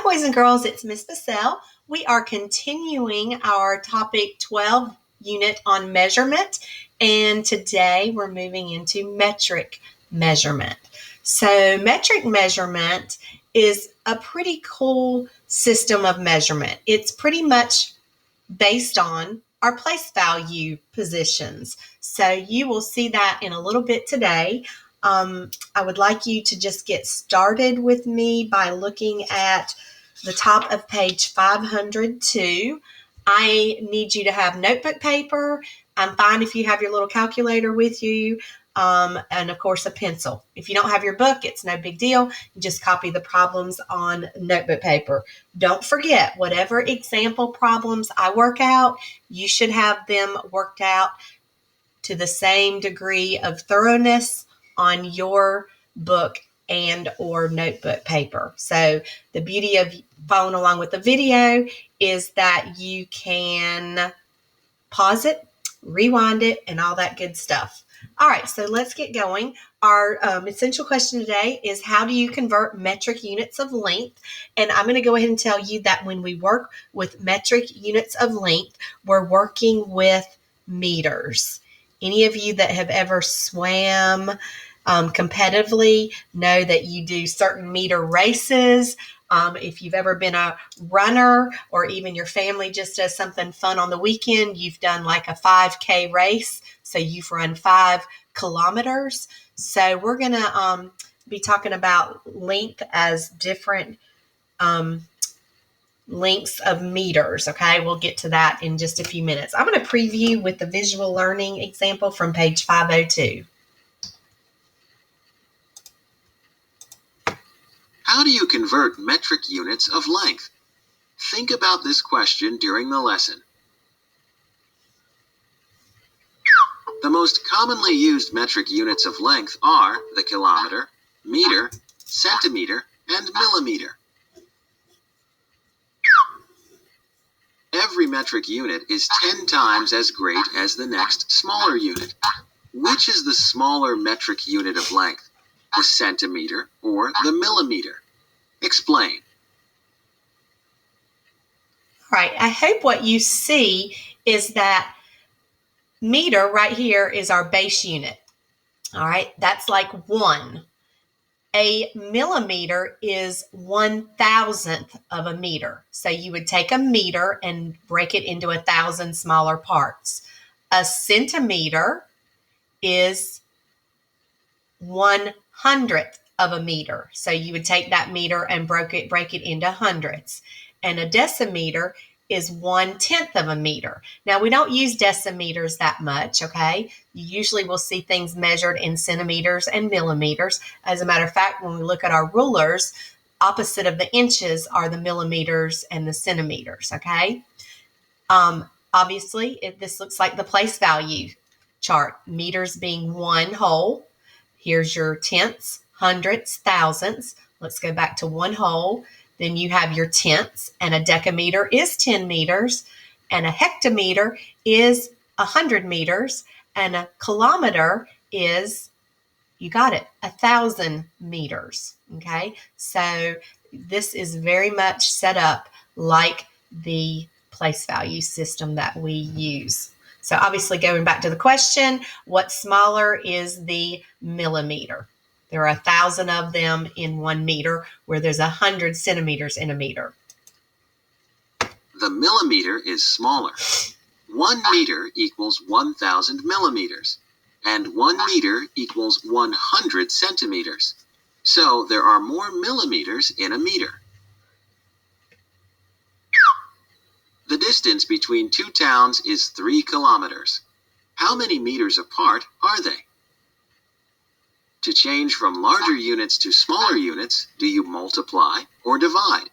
boys and girls, it's Miss Bissell. We are continuing our topic 12 unit on measurement, and today we're moving into metric measurement. So metric measurement is a pretty cool system of measurement. It's pretty much based on our place value positions. So you will see that in a little bit today. I would like you to just get started with me by looking at the top of page 502. I need you to have notebook paper. I'm fine if you have your little calculator with you, and of course a pencil. If you don't have your book, it's no big deal. You just copy the problems on notebook paper. Don't forget, whatever example problems I work out, you should have them worked out to the same degree of thoroughness on your book and or notebook paper. So the beauty of following along with the video is that you can pause it, rewind it, and all that good stuff. All right, so let's get going. Our essential question today is, how do you convert metric units of length? And I'm going to go ahead and tell you that when we work with metric units of length, we're working with meters. Any of you that have ever swam competitively know that you do certain meter races. If you've ever been a runner, or even your family just does something fun on the weekend, you've done like a 5K race. So you've run 5 kilometers. So we're going to be talking about length as different lengths of meters. Okay, we'll get to that in just a few minutes. I'm going to preview with the visual learning example from page 502. How do you convert metric units of length? Think about this question during the lesson. The most commonly used metric units of length are the kilometer, meter, centimeter, and millimeter. Every metric unit is 10 times as great as the next smaller unit. Which is the smaller metric unit of length? The centimeter or the millimeter? Explain. All right, I hope what you see is that meter right here is our base unit. All right, that's like 1. A millimeter is 1,000th of a meter. So you would take a meter and break it into 1,000 smaller parts. A centimeter is 1/100th of a meter. So you would take that meter and break it into hundredths. And a decimeter is 1/10 of a meter. Now, we don't use decimeters that much, okay? You usually will see things measured in centimeters and millimeters. As a matter of fact, when we look at our rulers, opposite of the inches are the millimeters and the centimeters, okay? Obviously, this looks like the place value chart, meters being 1 whole. Here's your tenths, hundredths, thousandths. Let's go back to 1 whole. Then you have your tenths, and a decameter is 10 meters, and a hectometer is 100 meters, and a kilometer is, you got it, 1,000 meters, okay? So this is very much set up like the place value system that we use. So obviously, going back to the question, what's smaller is the millimeter. There are 1,000 of them in 1 meter, where there's 100 centimeters in a meter. The millimeter is smaller. 1 meter equals 1,000 millimeters, and 1 meter equals 100 centimeters. So there are more millimeters in a meter. The distance between 2 towns is 3 kilometers. How many meters apart are they? To change from larger units to smaller units, do you multiply or divide?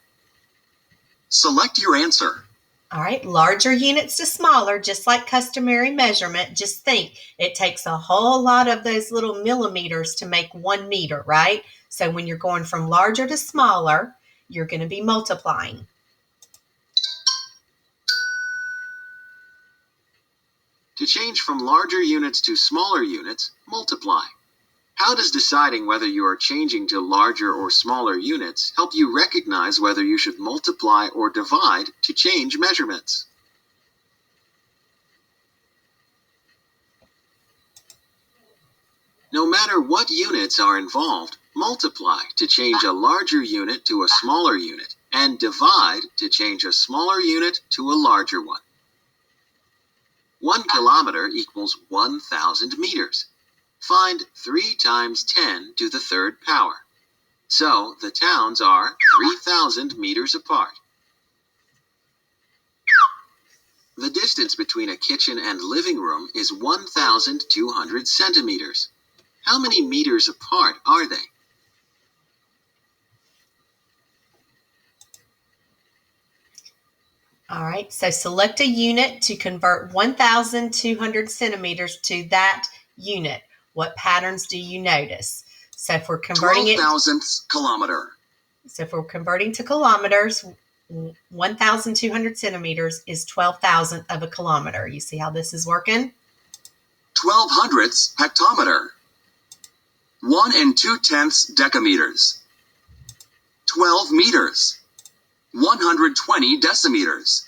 Select your answer. All right, larger units to smaller, just like customary measurement. Just think, it takes a whole lot of those little millimeters to make 1 meter, right? So when you're going from larger to smaller, you're going to be multiplying. To change from larger units to smaller units, multiply. How does deciding whether you are changing to larger or smaller units help you recognize whether you should multiply or divide to change measurements? No matter what units are involved, multiply to change a larger unit to a smaller unit, and divide to change a smaller unit to a larger one. 1 kilometer equals 1,000 meters. Find 3 times 10 to the third power. So the towns are 3,000 meters apart. The distance between a kitchen and living room is 1,200 centimeters. How many meters apart are they? All right, so select a unit to convert 1,200 centimeters to that unit. What patterns do you notice? So if we're converting 12,000th kilometer. So if we're converting to kilometers, 1,200 centimeters is 12,000th of a kilometer. You see how this is working? 1,200ths hectometer. 1 2/10 decameters. 12 meters. 120 decimeters.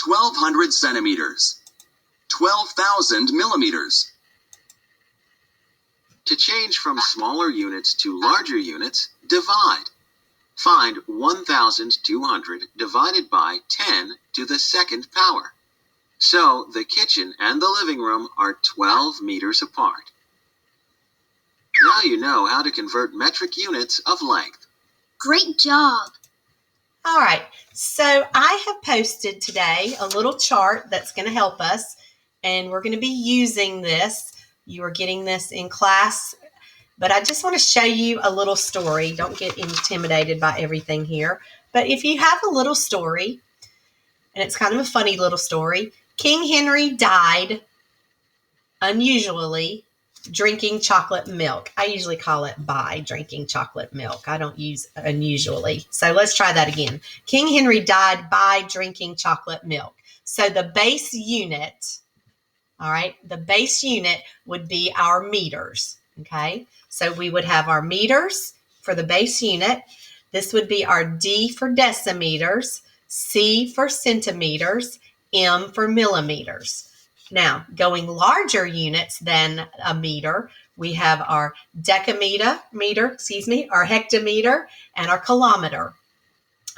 1,200 centimeters. 12,000 millimeters. To change from smaller units to larger units, divide. Find 1,200 divided by 10 to the second power. So the kitchen and the living room are 12 meters apart. Now you know how to convert metric units of length. Great job! All right, so I have posted today a little chart that's going to help us, and we're going to be using this. You are getting this in class, but I just want to show you a little story. Don't get intimidated by everything here. But if you have a little story, and it's kind of a funny little story, King Henry died unusually drinking chocolate milk. I usually call it by drinking chocolate milk. I don't use unusually. So let's try that again. King Henry died by drinking chocolate milk. So the base unit, all right, the base unit would be our meters, okay? So we would have our meters for the base unit. This would be our D for decimeters, C for centimeters, M for millimeters. Now, going larger units than a meter, we have our decameter, our hectometer, and our kilometer.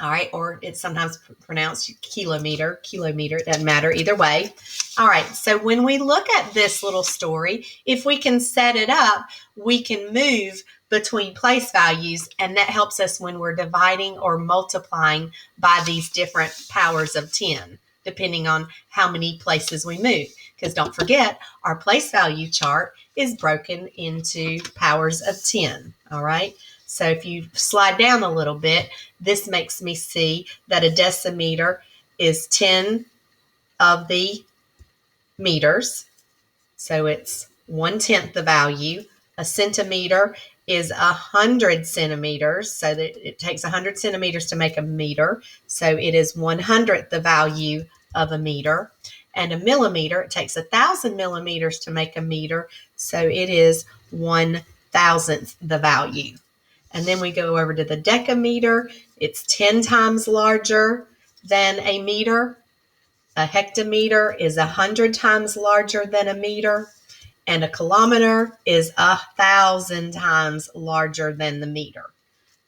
All right, or it's sometimes pronounced kilometer, it doesn't matter either way. All right, so when we look at this little story, if we can set it up, we can move between place values, and that helps us when we're dividing or multiplying by these different powers of 10, depending on how many places we move. Because don't forget, our place value chart is broken into powers of 10, all right? So if you slide down a little bit, this makes me see that a decimeter is 10 of the meters. So it's 1/10 the value. A centimeter is 100 centimeters. So that it takes 100 centimeters to make a meter. So it is 100th the value of a meter. And a millimeter, it takes 1,000 millimeters to make a meter. So it is 1,000th the value. And then we go over to the decameter. It's 10 times larger than a meter. A hectometer is 100 times larger than a meter. And a kilometer is 1,000 times larger than the meter.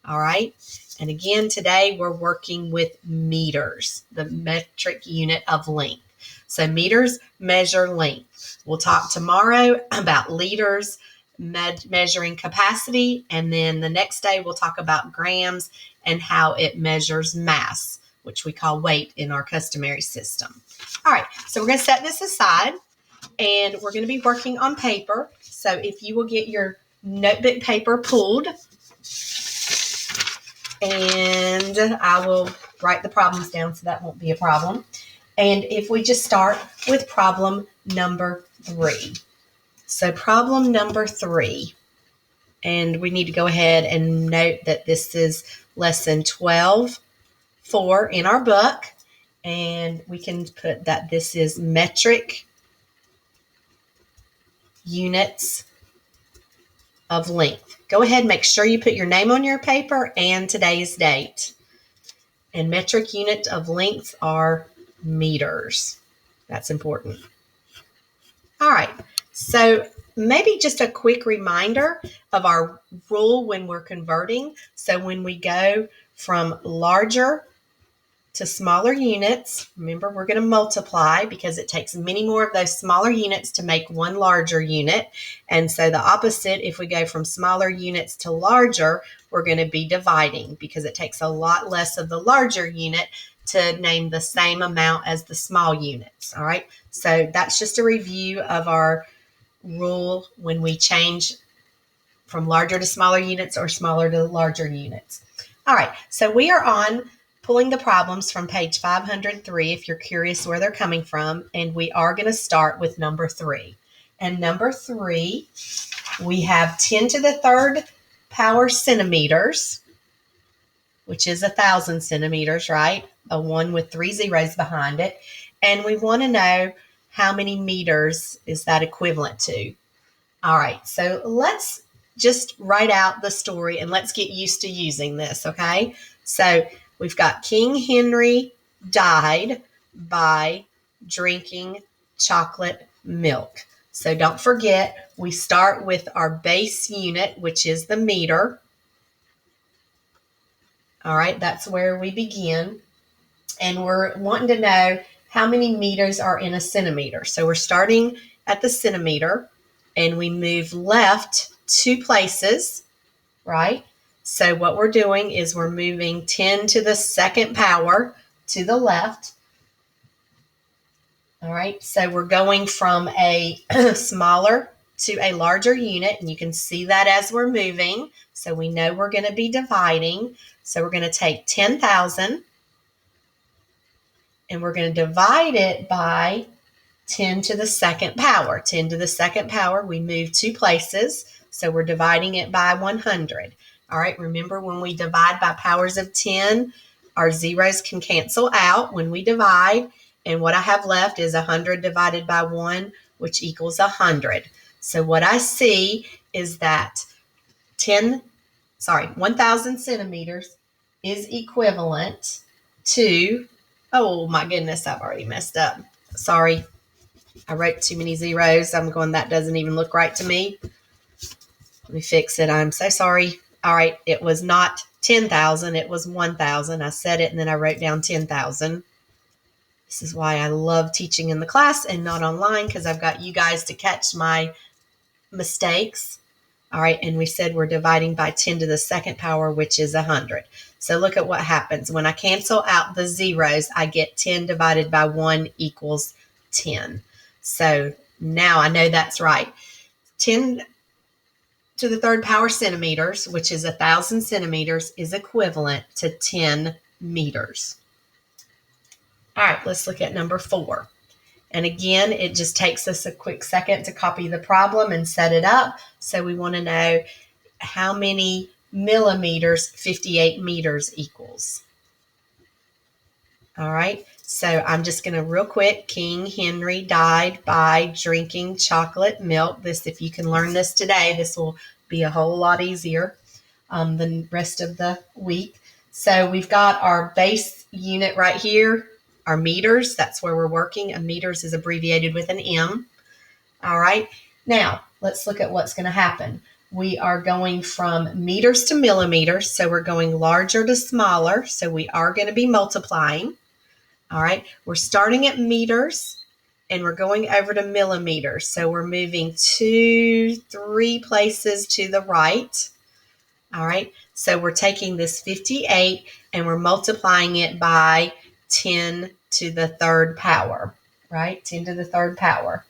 All right. And again, today we're working with meters, the metric unit of length. So meters measure length. We'll talk tomorrow about liters, measuring capacity, and then the next day we'll talk about grams and how it measures mass, which we call weight in our customary system. All right, so we're going to set this aside, and we're going to be working on paper. So if you will get your notebook paper pulled, and I will write the problems down so that won't be a problem. And if we just start with problem number 3. So problem number 3, and we need to go ahead and note that this is lesson 12-4 in our book, and we can put that this is metric units of length. Go ahead and make sure you put your name on your paper and today's date. And metric unit of length are meters. That's important. All right, so maybe just a quick reminder of our rule when we're converting. So when we go from larger to smaller units, remember we're going to multiply because it takes many more of those smaller units to make one larger unit. And so the opposite, if we go from smaller units to larger, we're going to be dividing because it takes a lot less of the larger unit to name the same amount as the small units. All right, so that's just a review of our rule when we change from larger to smaller units or smaller to larger units. All right, so we are on pulling the problems from page 503 if you're curious where they're coming from, and we are going to start with number 3. And number 3, we have 10 to the third power centimeters, which is 1,000 centimeters, right? A 1 with 3 zeros behind it. And we want to know how many meters is that equivalent to. All right, so let's just write out the story and let's get used to using this, okay? So we've got King Henry died by drinking chocolate milk. So don't forget, we start with our base unit, which is the meter. All right, that's where we begin. And we're wanting to know how many meters are in a centimeter. So we're starting at the centimeter and we move left 2 places, right? So what we're doing is we're moving 10 to the second power to the left. All right, so we're going from a smaller to a larger unit, and you can see that as we're moving. So we know we're going to be dividing. So we're going to take 10,000 and we're going to divide it by 10 to the second power. 10 to the second power, we move 2 places. So we're dividing it by 100. All right, remember when we divide by powers of 10, our zeros can cancel out when we divide. And what I have left is 100 divided by 1, which equals 100. So what I see is that 1,000 centimeters is equivalent to, oh my goodness, I've already messed up. Sorry, I wrote too many zeros. I'm going, that doesn't even look right to me. Let me fix it. I'm so sorry. All right, it was not 10,000, it was 1,000. I said it and then I wrote down 10,000. This is why I love teaching in the class and not online, because I've got you guys to catch my mistakes. All right, and we said we're dividing by 10 to the second power, which is 100. So look at what happens. When I cancel out the zeros, I get 10 divided by 1 equals 10. So now I know that's right. 10 to the third power centimeters, which is 1,000 centimeters, is equivalent to 10 meters. All right, let's look at number 4. And again, it just takes us a quick second to copy the problem and set it up. So we want to know how many millimeters 58 meters equals. All right, so I'm just going to real quick, King Henry died by drinking chocolate milk. This, if you can learn this today, this will be a whole lot easier the rest of the week. So we've got our base unit right here, our meters. That's where we're working. A meters is abbreviated with an M. All right, now let's look at what's going to happen. We are going from meters to millimeters, so we're going larger to smaller, so we are going to be multiplying. All right, we're starting at meters and we're going over to millimeters, so we're moving 2, 3 places to the right. All right, so we're taking this 58 and we're multiplying it by 10 to the third power, right? 10 to the third power.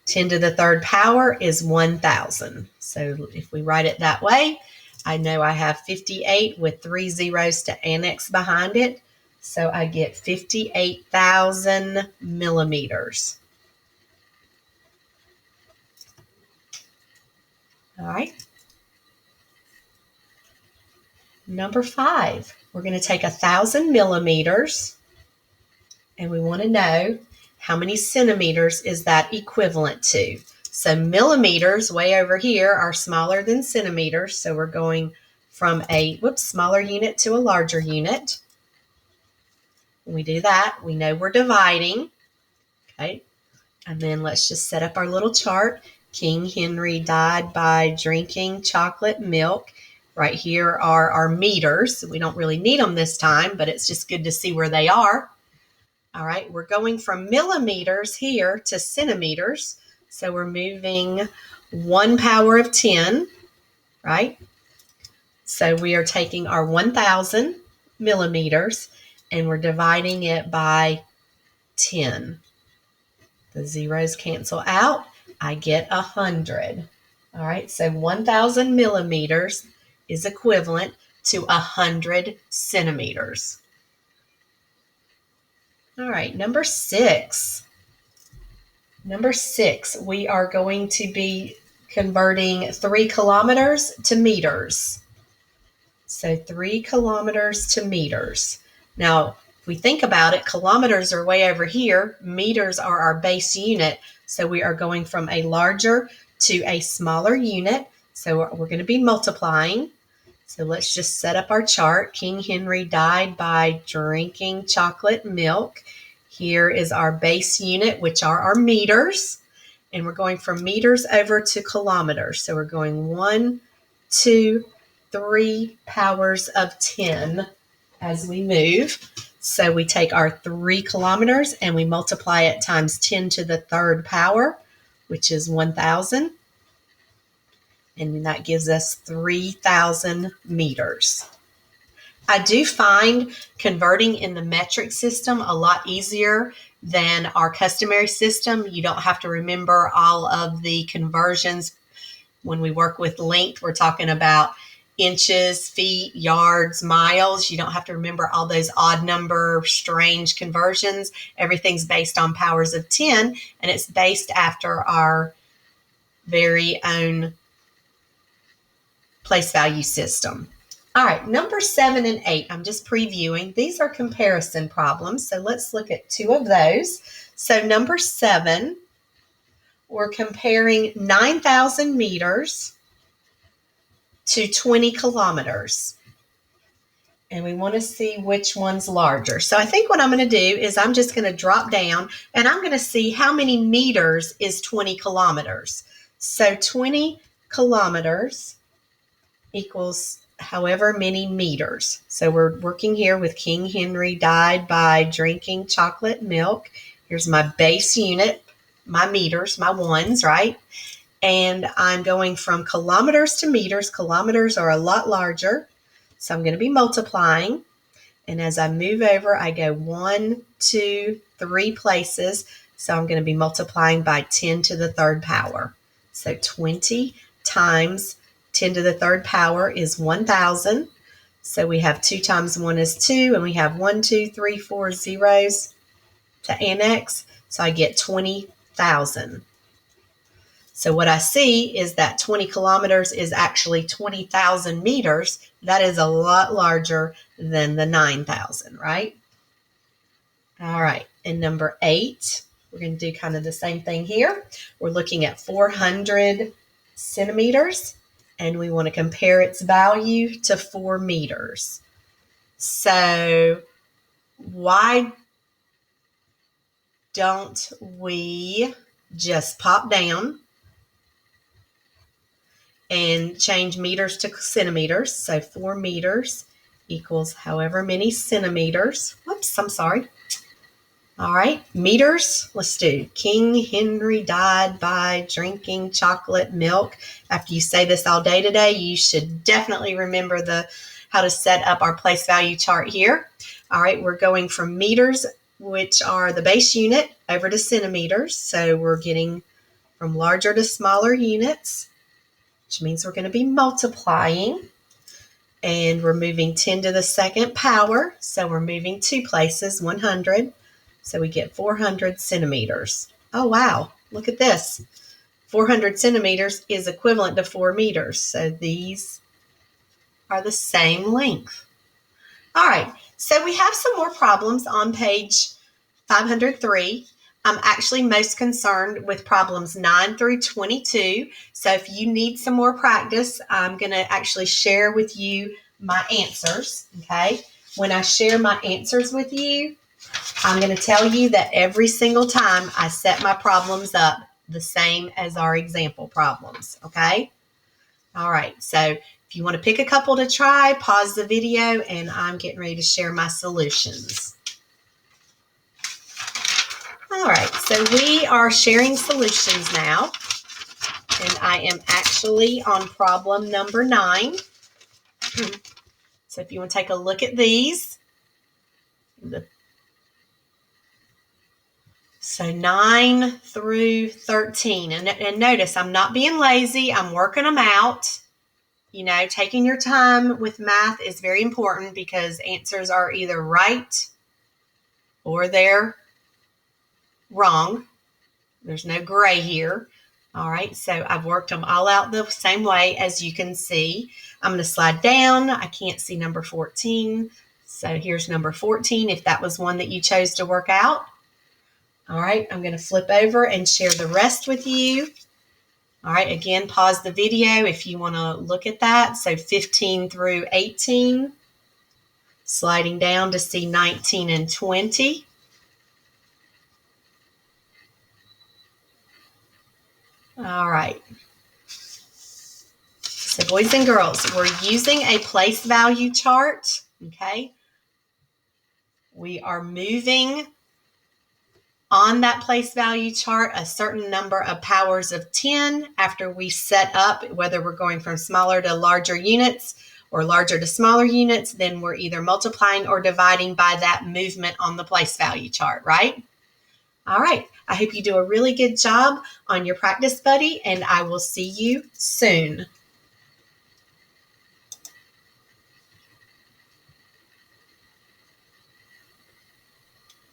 10 to the third power is 1,000. So if we write it that way, I know I have 58 with 3 zeros to annex behind it. So I get 58,000 millimeters. All right. Number 5, we're going to take 1,000 millimeters and we want to know how many centimeters is that equivalent to. So millimeters way over here are smaller than centimeters. So we're going from a smaller unit to a larger unit. When we do that, we know we're dividing. Okay. And then let's just set up our little chart. King Henry died by drinking chocolate milk. Right here are our meters. We don't really need them this time, but it's just good to see where they are. All right, we're going from millimeters here to centimeters. So we're moving 1 power of 10, right? So we are taking our 1,000 millimeters and we're dividing it by 10. The zeros cancel out. I get 100. All right, so 1,000 millimeters is equivalent to 100 centimeters. All right, number 6. Number 6, we are going to be converting 3 kilometers to meters. So 3 kilometers to meters. Now, if we think about it, kilometers are way over here. Meters are our base unit. So we are going from a larger to a smaller unit. So we're going to be multiplying. So let's just set up our chart. King Henry died by drinking chocolate milk. Here is our base unit, which are our meters. And we're going from meters over to kilometers. So we're going 1, 2, 3 powers of 10 as we move. So we take our 3 kilometers and we multiply it times 10 to the third power, which is 1,000. And that gives us 3,000 meters. I do find converting in the metric system a lot easier than our customary system. You don't have to remember all of the conversions. When we work with length, we're talking about inches, feet, yards, miles. You don't have to remember all those odd number, strange conversions. Everything's based on powers of 10, and it's based after our very own place value system. All right, number 7 and 8, I'm just previewing. These are comparison problems, so let's look at 2 of those. So number 7, we're comparing 9,000 meters to 20 kilometers. And we want to see which one's larger. So I think what I'm going to do is I'm just going to drop down and I'm going to see how many meters is 20 kilometers. So 20 kilometers equals however many meters. So we're working here with King Henry died by drinking chocolate milk. Here's my base unit, my meters, my ones, right? And I'm going from kilometers to meters. Kilometers are a lot larger. So I'm going to be multiplying. And as I move over, I go 1, 2, 3 places. So I'm going to be multiplying by 10 to the third power. So 20 times 10 to the third power is 1,000. So we have 2 times 1 is 2, and we have 1, 2, 3, 4 zeros to annex. So I get 20,000. So what I see is that 20 kilometers is actually 20,000 meters. That is a lot larger than the 9,000, right? All right, and number 8, we're going to do kind of the same thing here. We're looking at 400 centimeters. And we want to compare its value to 4 meters. So why don't we just pop down and change meters to centimeters? So 4 meters equals however many centimeters. Whoops, I'm sorry. All right, meters, let's do. King Henry died by drinking chocolate milk. After you say this all day today, you should definitely remember how to set up our place value chart here. All right, we're going from meters, which are the base unit, over to centimeters. So we're getting from larger to smaller units, which means we're going to be multiplying. And we're moving 10 to the second power. So we're moving 2 places, 100. So we get 400 centimeters. Oh, wow. Look at this. 400 centimeters is equivalent to 4 meters. So these are the same length. All right. So we have some more problems on page 503. I'm actually most concerned with problems 9 through 22. So if you need some more practice, I'm going to actually share with you my answers, okay? When I share my answers with you, I'm going to tell you that every single time I set my problems up the same as our example problems, okay? All right, so if you want to pick a couple to try, pause the video, and I'm getting ready to share my solutions. All right, so we are sharing solutions now, and I am actually on problem number 9. So if you want to take a look at these. So 9 through 13. And notice I'm not being lazy. I'm working them out. You know, taking your time with math is very important because answers are either right or they're wrong. There's no gray here. All right, so I've worked them all out the same way as you can see. I'm going to slide down. I can't see number 14. So here's number 14 if that was one that you chose to work out. All right, I'm going to flip over and share the rest with you. All right, again, pause the video if you want to look at that. So 15 through 18, sliding down to see 19 and 20. All right. So boys and girls, we're using a place value chart, okay? We are moving on that place value chart a certain number of powers of 10 after we set up, whether we're going from smaller to larger units or larger to smaller units, then we're either multiplying or dividing by that movement on the place value chart, right? All right, I hope you do a really good job on your practice buddy, and I will see you soon.